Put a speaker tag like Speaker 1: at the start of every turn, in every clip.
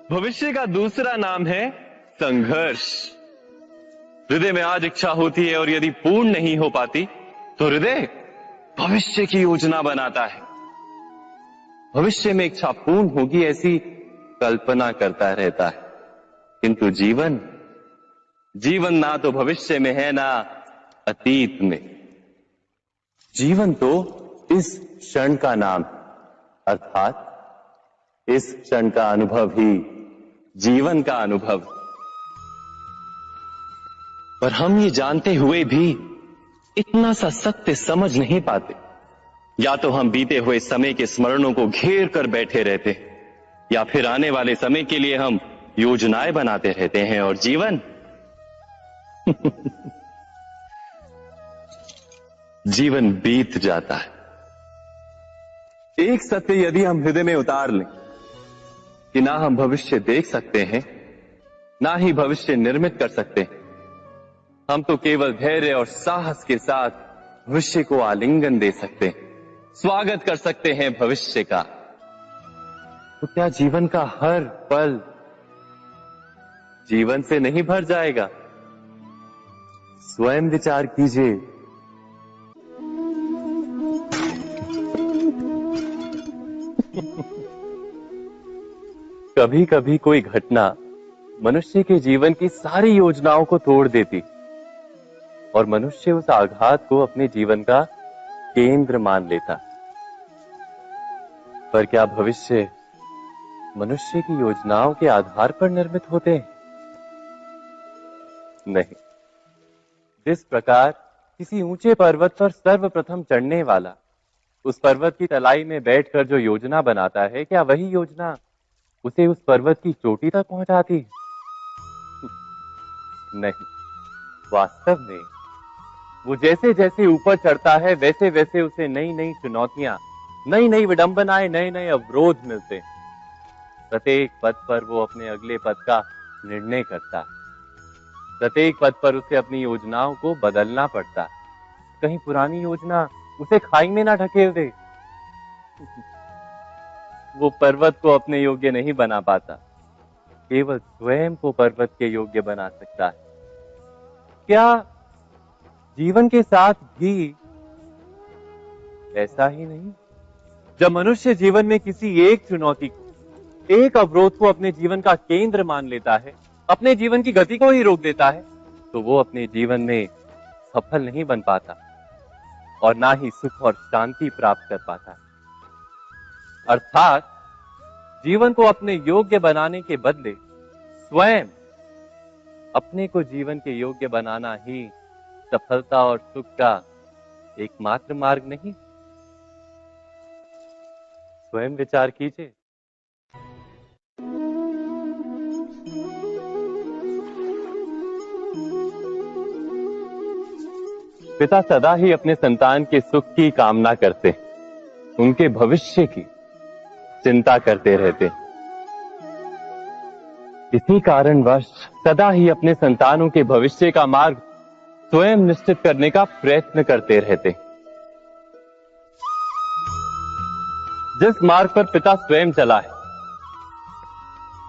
Speaker 1: भविष्य का दूसरा नाम है संघर्ष। हृदय में आज इच्छा होती है और यदि पूर्ण नहीं हो पाती तो हृदय भविष्य की योजना बनाता है। भविष्य में इच्छा पूर्ण होगी ऐसी कल्पना करता रहता है, किंतु जीवन ना तो भविष्य में है ना अतीत में। जीवन तो इस क्षण का नाम, अर्थात इस क्षण का अनुभव ही जीवन का अनुभव। पर हम ये जानते हुए भी इतना सा सत्य समझ नहीं पाते। या तो हम बीते हुए समय के स्मरणों को घेर कर बैठे रहते हैं, या फिर आने वाले समय के लिए हम योजनाएं बनाते रहते हैं। और जीवन जीवन बीत जाता है। एक सत्य यदि हम हृदय में उतार लें कि ना हम भविष्य देख सकते हैं, ना ही भविष्य निर्मित कर सकते हैं, हम तो केवल धैर्य और साहस के साथ भविष्य को आलिंगन दे सकते हैं, स्वागत कर सकते हैं भविष्य का। तो क्या जीवन का हर पल जीवन से नहीं भर जाएगा? स्वयं विचार कीजिए। कभी कभी कोई घटना मनुष्य के जीवन की सारी योजनाओं को तोड़ देती और मनुष्य उस आघात को अपने जीवन का केंद्र मान लेता। पर क्या भविष्य मनुष्य की योजनाओं के आधार पर निर्मित होते हैं? नहीं। जिस प्रकार किसी ऊंचे पर्वत पर सर्वप्रथम चढ़ने वाला उस पर्वत की तलाई में बैठकर जो योजना बनाता है, क्या वही योजना उसे उस पर्वत की चोटी तक पहुंचाती है? नहीं। वास्तव में वो जैसे जैसे ऊपर चढ़ता है वैसे वैसे उसे नई नई चुनौतियां, नई नई विडंबनाएं, नए नए अवरोध मिलते हैं। प्रत्येक पद पर वो अपने अगले पद का निर्णय करता है। प्रत्येक पद पर उसे अपनी योजनाओं को बदलना पड़ता है। कहीं पुरानी योजना उसे खाई में ना ढकेल दे। वो पर्वत को अपने योग्य नहीं बना पाता, केवल स्वयं को पर्वत के योग्य बना सकता है। क्या जीवन के साथ भी ऐसा ही नहीं? जब मनुष्य जीवन में किसी एक चुनौती को, एक अवरोध को अपने जीवन का केंद्र मान लेता है, अपने जीवन की गति को ही रोक देता है, तो वो अपने जीवन में सफल नहीं बन पाता और ना ही सुख और शांति प्राप्त कर पाता। अर्थात जीवन को अपने योग्य बनाने के बदले स्वयं अपने को जीवन के योग्य बनाना ही सफलता और सुख का एकमात्र मार्ग नहीं। स्वयं विचार कीजिए। पिता सदा ही अपने संतान के सुख की कामना करते, उनके भविष्य की चिंता करते रहते। इसी कारणवश सदा ही अपने संतानों के भविष्य का मार्ग स्वयं निश्चित करने का प्रयत्न करते रहते। जिस मार्ग पर पिता स्वयं चला है,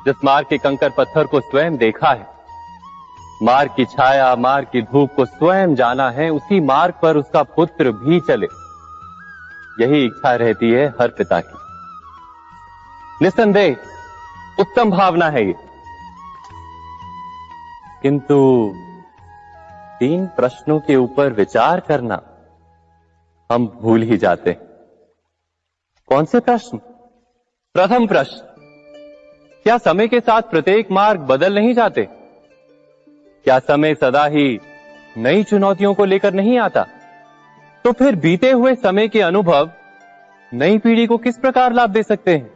Speaker 1: जिस मार्ग के कंकर पत्थर को स्वयं देखा है, मार्ग की छाया, मार्ग की धूप को स्वयं जाना है, उसी मार्ग पर उसका पुत्र भी चले, यही इच्छा रहती है हर पिता की। निस्संदेह उत्तम भावना है ये। किंतु 3 प्रश्नों के ऊपर विचार करना हम भूल ही जाते हैं। कौन से प्रश्न? प्रथम प्रश्न, क्या समय के साथ प्रत्येक मार्ग बदल नहीं जाते? क्या समय सदा ही नई चुनौतियों को लेकर नहीं आता? तो फिर बीते हुए समय के अनुभव नई पीढ़ी को किस प्रकार लाभ दे सकते हैं?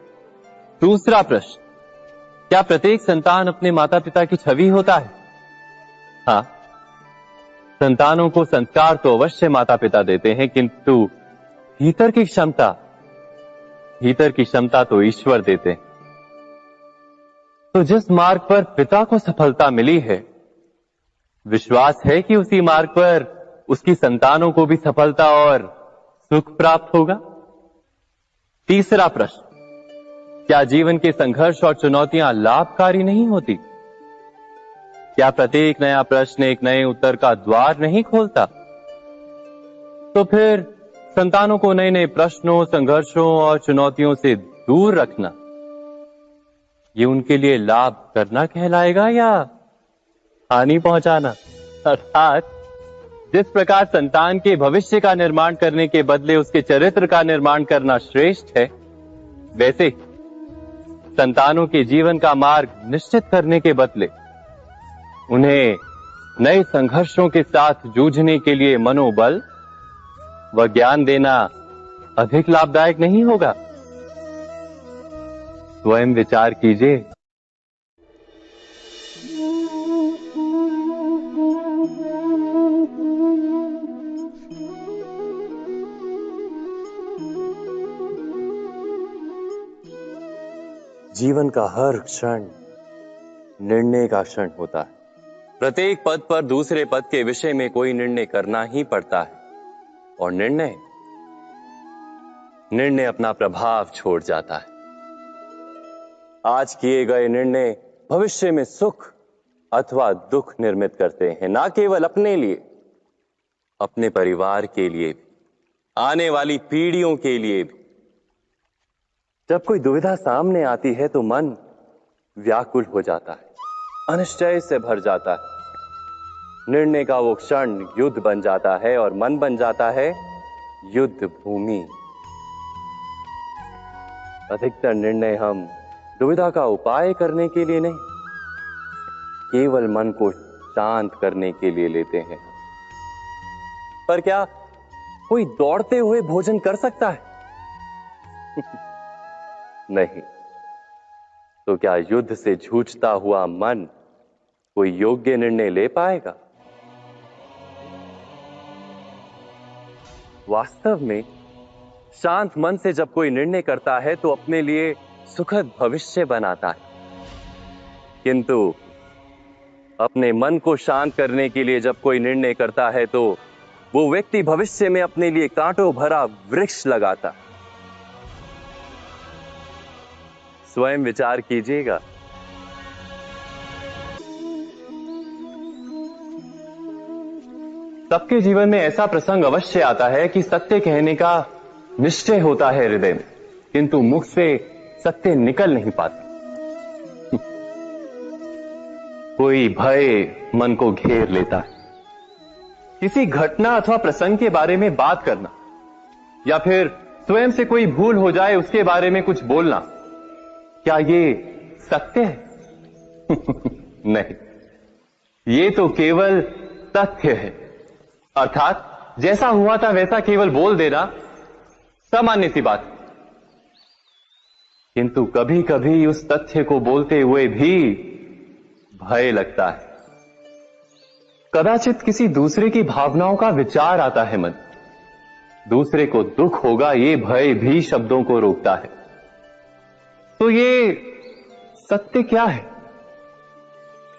Speaker 1: दूसरा प्रश्न, क्या प्रत्येक संतान अपने माता पिता की छवि होता है? हाँ, संतानों को संस्कार तो अवश्य माता पिता देते हैं, किंतु भीतर की क्षमता तो ईश्वर देते हैं। तो जिस मार्ग पर पिता को सफलता मिली है, विश्वास है कि उसी मार्ग पर उसकी संतानों को भी सफलता और सुख प्राप्त होगा। तीसरा प्रश्न, क्या जीवन के संघर्ष और चुनौतियां लाभकारी नहीं होती? क्या प्रत्येक नया प्रश्न एक नए उत्तर का द्वार नहीं खोलता? तो फिर संतानों को नए नए प्रश्नों, संघर्षों और चुनौतियों से दूर रखना, ये उनके लिए लाभ करना कहलाएगा या हानि पहुंचाना? अर्थात जिस प्रकार संतान के भविष्य का निर्माण करने के बदले उसके चरित्र का निर्माण करना श्रेष्ठ है, वैसे संतानों के जीवन का मार्ग निश्चित करने के बदले उन्हें नए संघर्षों के साथ जूझने के लिए मनोबल व ज्ञान देना अधिक लाभदायक नहीं होगा? स्वयं विचार कीजिए। जीवन का हर क्षण निर्णय का क्षण होता है। प्रत्येक पद पर दूसरे पद के विषय में कोई निर्णय करना ही पड़ता है और निर्णय अपना प्रभाव छोड़ जाता है। आज किए गए निर्णय भविष्य में सुख अथवा दुख निर्मित करते हैं, ना केवल अपने लिए, अपने परिवार के लिए भी, आने वाली पीढ़ियों के लिए भी। जब कोई दुविधा सामने आती है तो मन व्याकुल हो जाता है, अनिश्चय से भर जाता है। निर्णय का वो क्षण युद्ध बन जाता है और मन बन जाता है युद्ध भूमि। अधिकतर निर्णय हम दुविधा का उपाय करने के लिए नहीं, केवल मन को शांत करने के लिए लेते हैं। पर क्या कोई दौड़ते हुए भोजन कर सकता है? नहीं। तो क्या युद्ध से जूझता हुआ मन कोई योग्य निर्णय ले पाएगा? वास्तव में शांत मन से जब कोई निर्णय करता है तो अपने लिए सुखद भविष्य बनाता है, किंतु अपने मन को शांत करने के लिए जब कोई निर्णय करता है तो वो व्यक्ति भविष्य में अपने लिए कांटों भरा वृक्ष लगाता है। स्वयं विचार कीजिएगा। सबके जीवन में ऐसा प्रसंग अवश्य आता है कि सत्य कहने का निश्चय होता है हृदय में, किंतु मुख से सत्य निकल नहीं पाता। कोई भय मन को घेर लेता है। किसी घटना अथवा प्रसंग के बारे में बात करना या फिर स्वयं से कोई भूल हो जाए उसके बारे में कुछ बोलना, क्या ये सत्य है? नहीं, ये तो केवल तथ्य है। अर्थात जैसा हुआ था वैसा केवल बोल देना सामान्य सी बात। किंतु कभी कभी उस तथ्य को बोलते हुए भी भय लगता है। कदाचित किसी दूसरे की भावनाओं का विचार आता है मन, दूसरे को दुख होगा ये भय भी शब्दों को रोकता है। तो ये सत्य क्या है?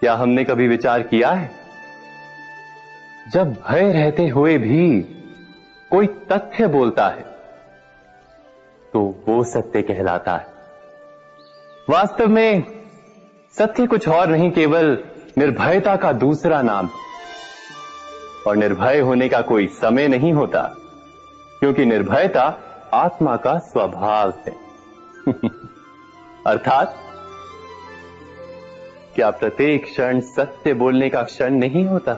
Speaker 1: क्या हमने कभी विचार किया है? जब भय रहते हुए भी कोई तथ्य बोलता है तो वो सत्य कहलाता है। वास्तव में सत्य कुछ और नहीं, केवल निर्भयता का दूसरा नाम। और निर्भय होने का कोई समय नहीं होता, क्योंकि निर्भयता आत्मा का स्वभाव है। अर्थात क्या प्रत्येक क्षण सत्य बोलने का क्षण नहीं होता?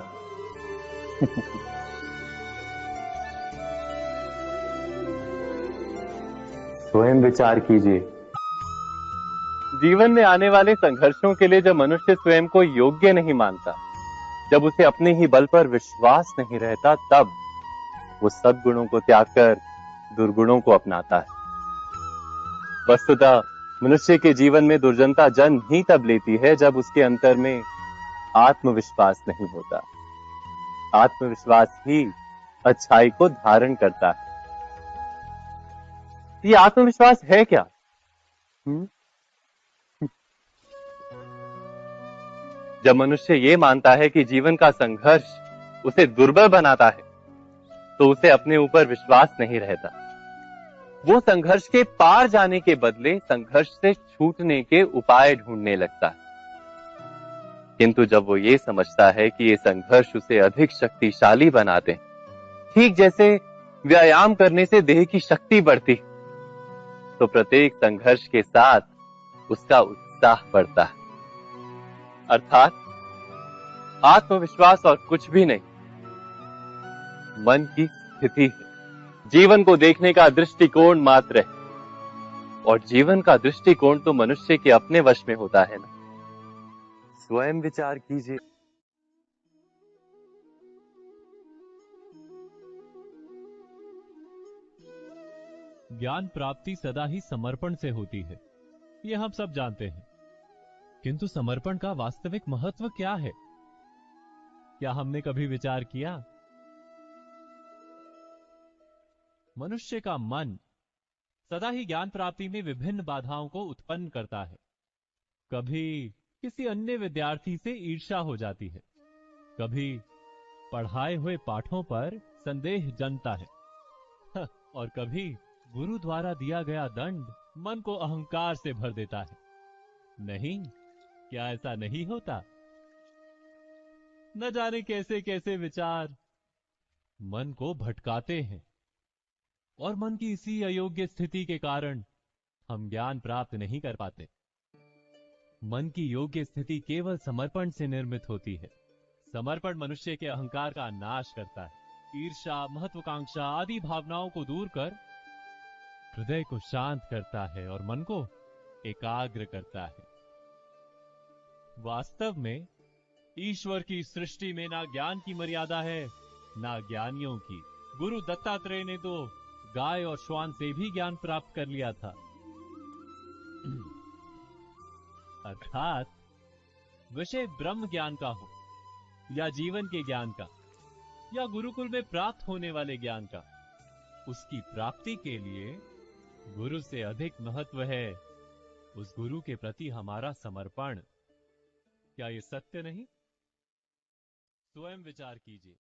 Speaker 1: स्वयं विचार कीजिए। जीवन में आने वाले संघर्षों के लिए जब मनुष्य स्वयं को योग्य नहीं मानता, जब उसे अपने ही बल पर विश्वास नहीं रहता, तब वो सद्गुणों को त्याग कर दुर्गुणों को अपनाता है। वस्तुतः मनुष्य के जीवन में दुर्जनता जन्म ही तब लेती है जब उसके अंतर में आत्मविश्वास नहीं होता। आत्मविश्वास ही अच्छाई को धारण करता है। ये आत्मविश्वास है क्या? जब मनुष्य ये मानता है कि जीवन का संघर्ष उसे दुर्बल बनाता है, तो उसे अपने ऊपर विश्वास नहीं रहता। वो संघर्ष के पार जाने के बदले संघर्ष से छूटने के उपाय ढूंढने लगता है। किंतु जब वो ये समझता है कि ये संघर्ष उसे अधिक शक्तिशाली बनाते हैं, ठीक जैसे व्यायाम करने से देह की शक्ति बढ़ती, तो प्रत्येक संघर्ष के साथ उसका उत्साह बढ़ता है। अर्थात आत्मविश्वास और कुछ भी नहीं, मन की स्थिति है, जीवन को देखने का दृष्टिकोण मात्र है। और जीवन का दृष्टिकोण तो मनुष्य के अपने वश में होता है ना। स्वयं विचार कीजिए।
Speaker 2: ज्ञान प्राप्ति सदा ही समर्पण से होती है, ये हम सब जानते हैं। किंतु समर्पण का वास्तविक महत्व क्या है? क्या हमने कभी विचार किया? मनुष्य का मन सदा ही ज्ञान प्राप्ति में विभिन्न बाधाओं को उत्पन्न करता है। कभी किसी अन्य विद्यार्थी से ईर्ष्या हो जाती है, कभी पढ़ाए हुए पाठों पर संदेह जन्मता है और कभी गुरु द्वारा दिया गया दंड मन को अहंकार से भर देता है। नहीं, क्या ऐसा नहीं होता? न जाने कैसे कैसे विचार मन को भटकाते हैं और मन की इसी अयोग्य स्थिति के कारण हम ज्ञान प्राप्त नहीं कर पाते। मन की योग्य स्थिति केवल समर्पण से निर्मित होती है। समर्पण मनुष्य के अहंकार का नाश करता है। ईर्ष्या, महत्वाकांक्षा आदि भावनाओं को दूर कर हृदय को शांत करता है और मन को एकाग्र करता है। वास्तव में ईश्वर की सृष्टि में ना ज्ञान की मर्यादा है, ना ज्ञानियों की। गुरु दत्तात्रेय ने तो गाय और श्वान से भी ज्ञान प्राप्त कर लिया था। अर्थात विषय ब्रह्म ज्ञान का हो या जीवन के ज्ञान का या गुरुकुल में प्राप्त होने वाले ज्ञान का, उसकी प्राप्ति के लिए गुरु से अधिक महत्व है उस गुरु के प्रति हमारा समर्पण। क्या ये सत्य नहीं? स्वयं विचार कीजिए।